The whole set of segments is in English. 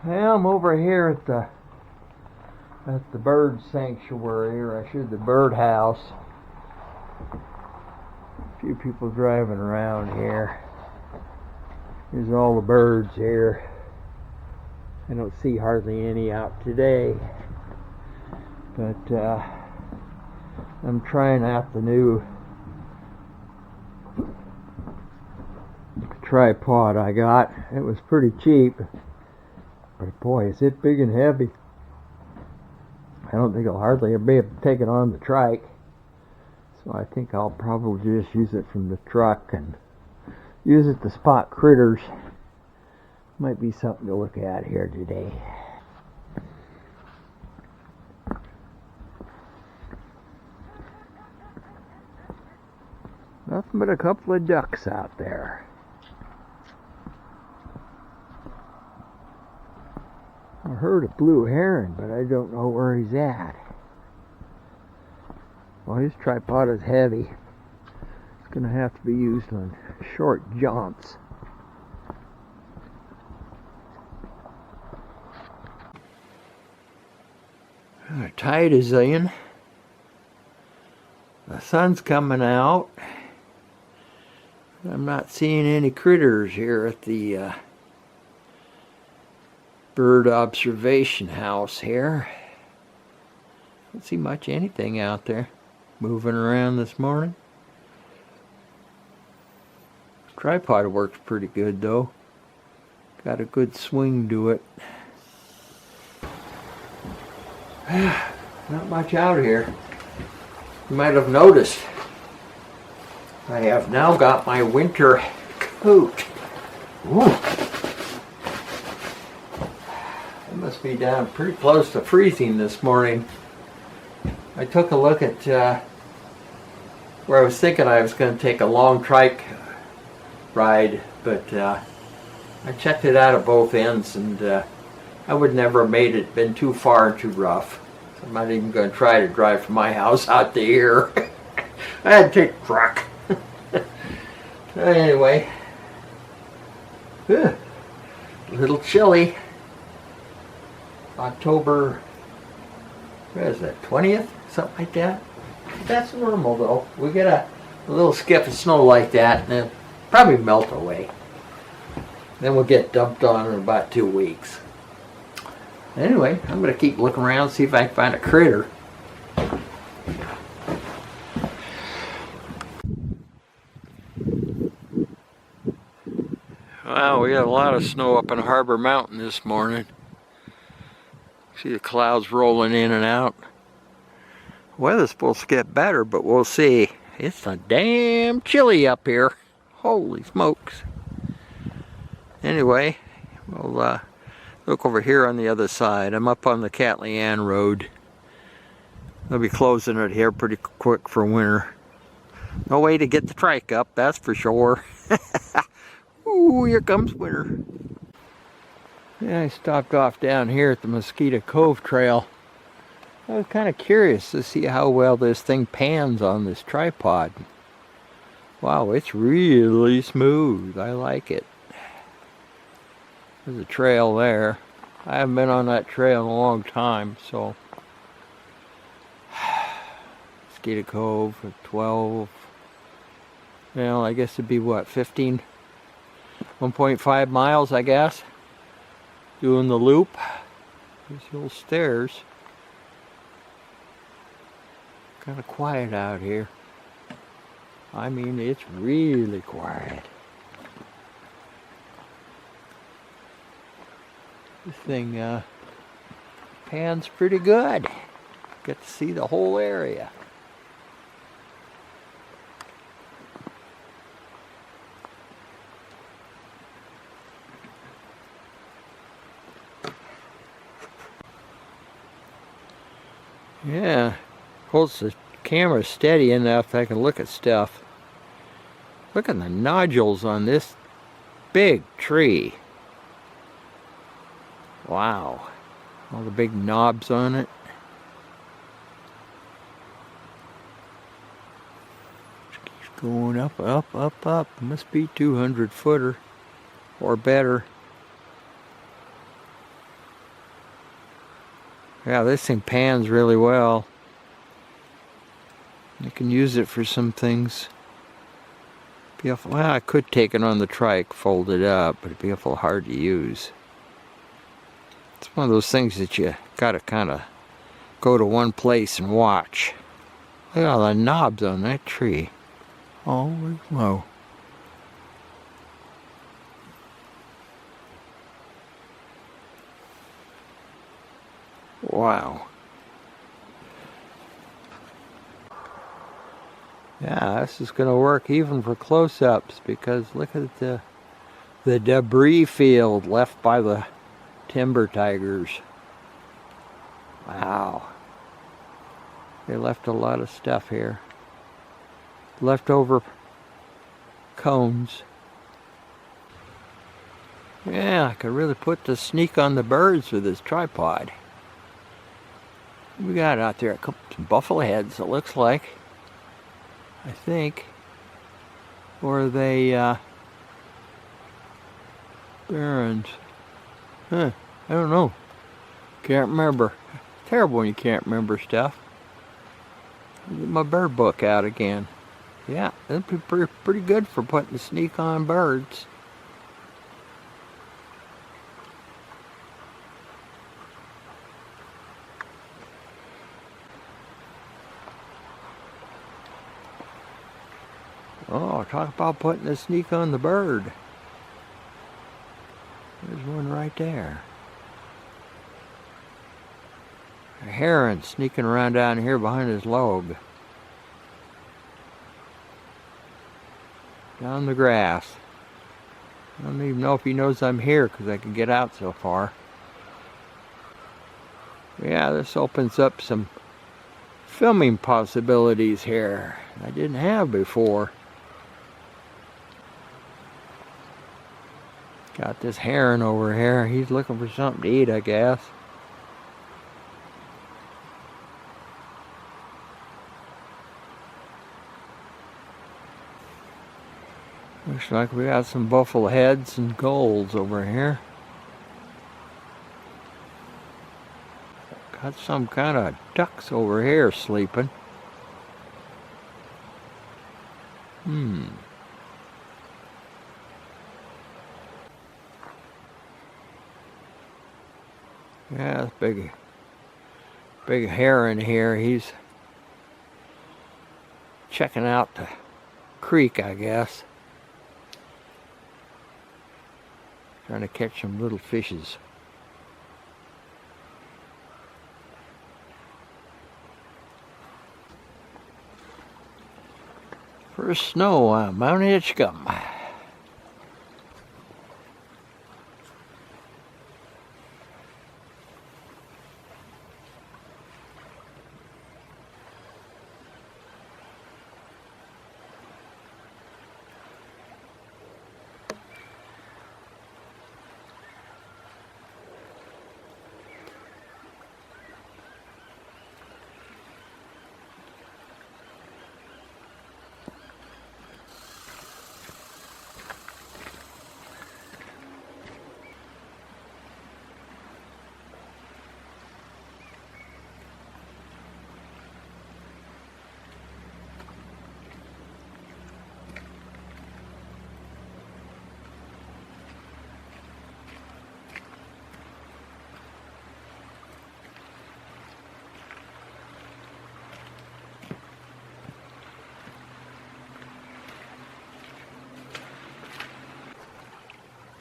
Well, I'm over here at the bird sanctuary, or I should the bird house. A few people driving around here. There's all the birds here. I don't see hardly any out today, but I'm trying out the new tripod I got. It was pretty cheap, but boy, is it big and heavy. I don't think I'll hardly ever be able to take it on the trike, so I think I'll probably just use it from the truck and use it to spot critters. Might be something to look at here today. Nothing but a couple of ducks out there. I heard a blue heron, but I don't know where he's at. Well, his tripod is heavy. It's going to have to be used on short jaunts. The tide is in. The sun's coming out. I'm not seeing any critters here at the bird observation house here. Don't see much anything out there moving around this morning. Tripod works pretty good though. Got a good swing to it. Not much out here. You might have noticed I have now got my winter coat. Ooh. It must be down pretty close to freezing this morning. I took a look at where I was thinking I was going to take a long trike ride, but I checked it out at both ends, and I would never have made it, been too far and too rough. So I'm not even going to try to drive from my house out to here. I had to take a truck. Anyway, a little chilly. October, what is that, 20th? Something like that. That's normal though. We get a little skip of snow like that and it'll probably melt away. Then we'll get dumped on in about 2 weeks. Anyway, I'm going to keep looking around, see if I can find a critter. Wow, we had a lot of snow up in Harbor Mountain this morning. See the clouds rolling in and out. Weather's supposed to get better, but we'll see. It's a damn chilly up here. Holy smokes. Anyway, we'll look over here on the other side. I'm up on the Catleyan Road. They'll be closing it here pretty quick for winter. No way to get the trike up, that's for sure. Ooh, here comes winter. Yeah, I stopped off down here at the Mosquito Cove Trail. I was kind of curious to see how well this thing pans on this tripod. Wow, it's really smooth. I like it. There's a trail there. I haven't been on that trail in a long time, so. Mosquito Cove at 12. Well, I guess it'd be what, 15? 1.5 miles, I guess. Doing the loop. There's the old stairs. Kind of quiet out here. I mean, it's really quiet. This thing pans pretty good. Get to see the whole area. Yeah, holds the camera steady enough that I can look at stuff. Look at the nodules on this big tree. Wow, all the big knobs on it. Just keeps going up, up, up, up. It must be 200 footer or better. Yeah, this thing pans really well. You can use it for some things. Well, I could take it on the trike, fold it up, but it'd be awful hard to use. It's one of those things that you gotta kind of go to one place and watch. Look at all the knobs on that tree. Holy moly. Wow. Yeah, this is going to work even for close-ups, because look at the debris field left by the timber tigers. Wow. They left a lot of stuff here. Leftover cones. Yeah, I could really put the sneak on the birds with this tripod. We got out there some buffleheads, it looks like. I think. Or are they Herons? Huh, I don't know. Can't remember. Terrible when you can't remember stuff. Get my bird book out again. Yeah, that'd be pretty good for putting the sneak on birds. Oh, talk about putting the sneak on the bird. There's one right there. A heron sneaking around down here behind his log. Down the grass. I don't even know if he knows I'm here because I can get out so far. Yeah, this opens up some filming possibilities here I didn't have before. Got this heron over here. He's looking for something to eat, I guess. Looks like we got some buffleheads and gulls over here. Got some kind of ducks over here sleeping. Yeah, this big heron here. He's checking out the creek, I guess. Trying to catch some little fishes. First snow on Mount Hitchcomb.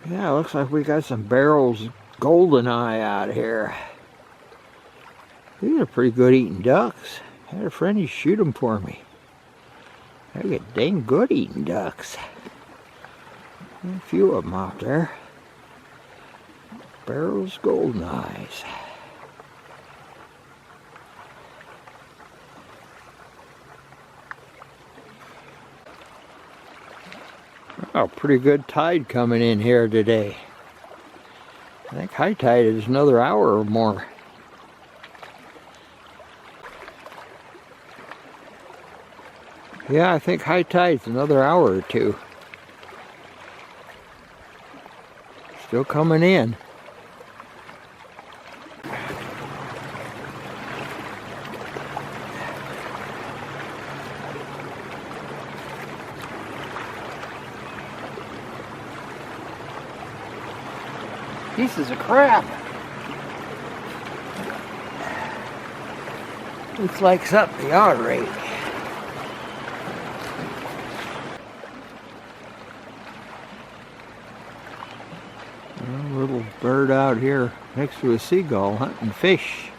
Yeah, looks like we got some Barrows Golden Eye out here. These are pretty good eating ducks. I had a friend shoot them for me. They get dang good eating ducks. A few of them out there. Barrows Golden Eyes. Oh, pretty good tide coming in here today. I think high tide is another hour or more. Yeah, I think high tide's another hour or two. Still coming in. Pieces of crap. Looks like something the ought rate. A little bird out here next to a seagull hunting fish.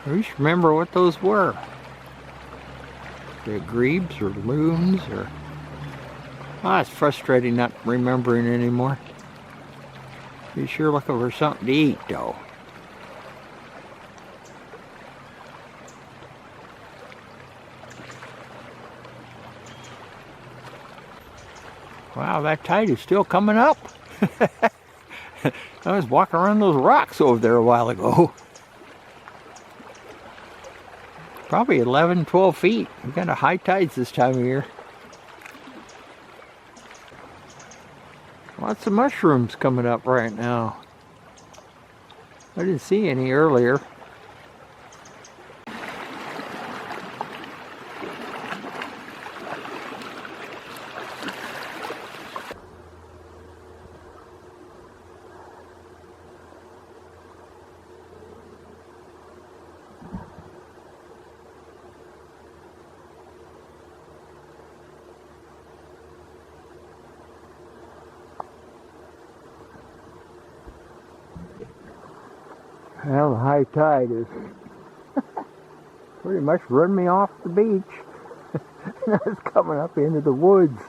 I just remember what those were. They're grebes or loons or... Ah, it's frustrating not remembering anymore. Be sure looking for something to eat though. Wow, that tide is still coming up. I was walking around those rocks over there a while ago. Probably 11, 12 feet. We got a high tides this time of year. Lots of mushrooms coming up right now. I didn't see any earlier. Well, the high tide is pretty much run me off the beach. Now it's coming up into the woods.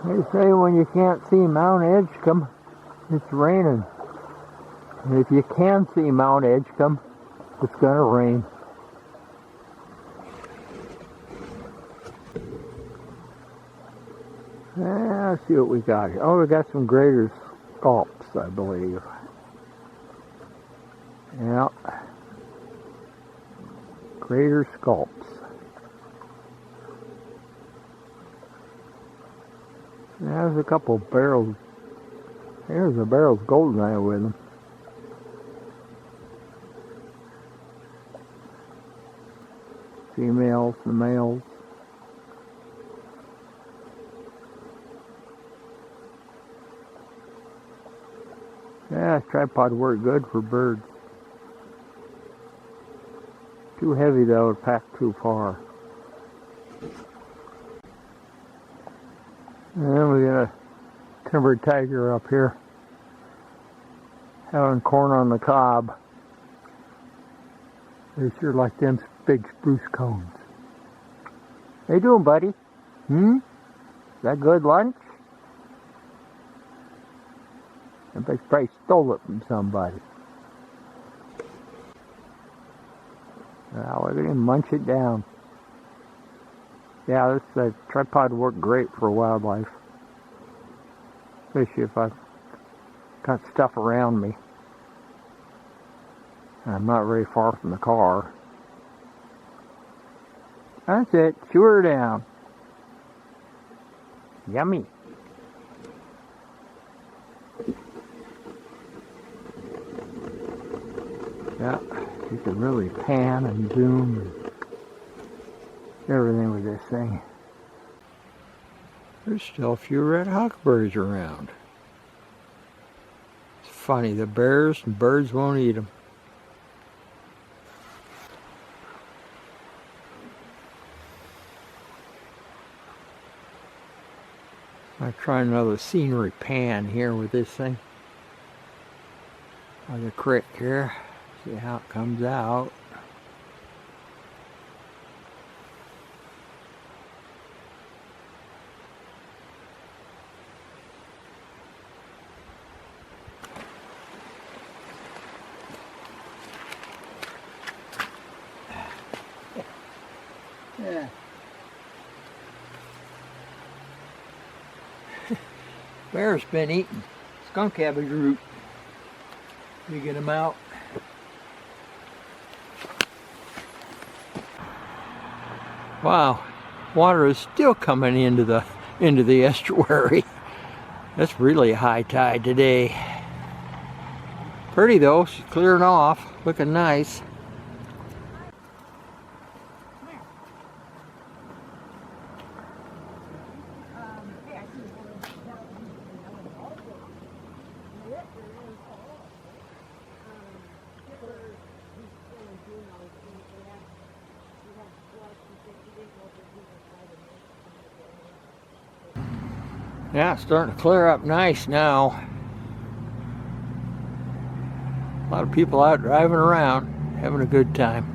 They say when you can't see Mount Edgecombe, it's raining. And if you can see Mount Edgecombe, it's going to rain. Let's see what we got here. Oh, we got some greater scalps, I believe. Yeah. Greater scalps. There's a couple of Barrows. There's a Barrows Golden Eye with them. Females and males. Yeah, tripod work good for birds. Too heavy though, to pack too far. And then we got a timber tiger up here having corn on the cob. They sure like them big spruce cones. How you doing, buddy? Is that good lunch? I bet you probably stole it from somebody. Now look at him munch it down. Yeah, this tripod worked great for wildlife. Especially if I've got stuff around me. I'm not very far from the car. That's it. Chew her down. Yummy. Yeah, you can really pan and zoom and everything with this thing. There's still a few red huckleberries around. It's funny, the bears and birds won't eat them. I'm trying another scenery pan here with this thing. By the creek here. See how it comes out. Yeah. Bear's been eating skunk cabbage root. You get them out. Wow, water is still coming into the into the estuary. That's really high tide today. Pretty though, she's clearing off, looking nice. Yeah, it's starting to clear up nice now. A lot of people out driving around, having a good time.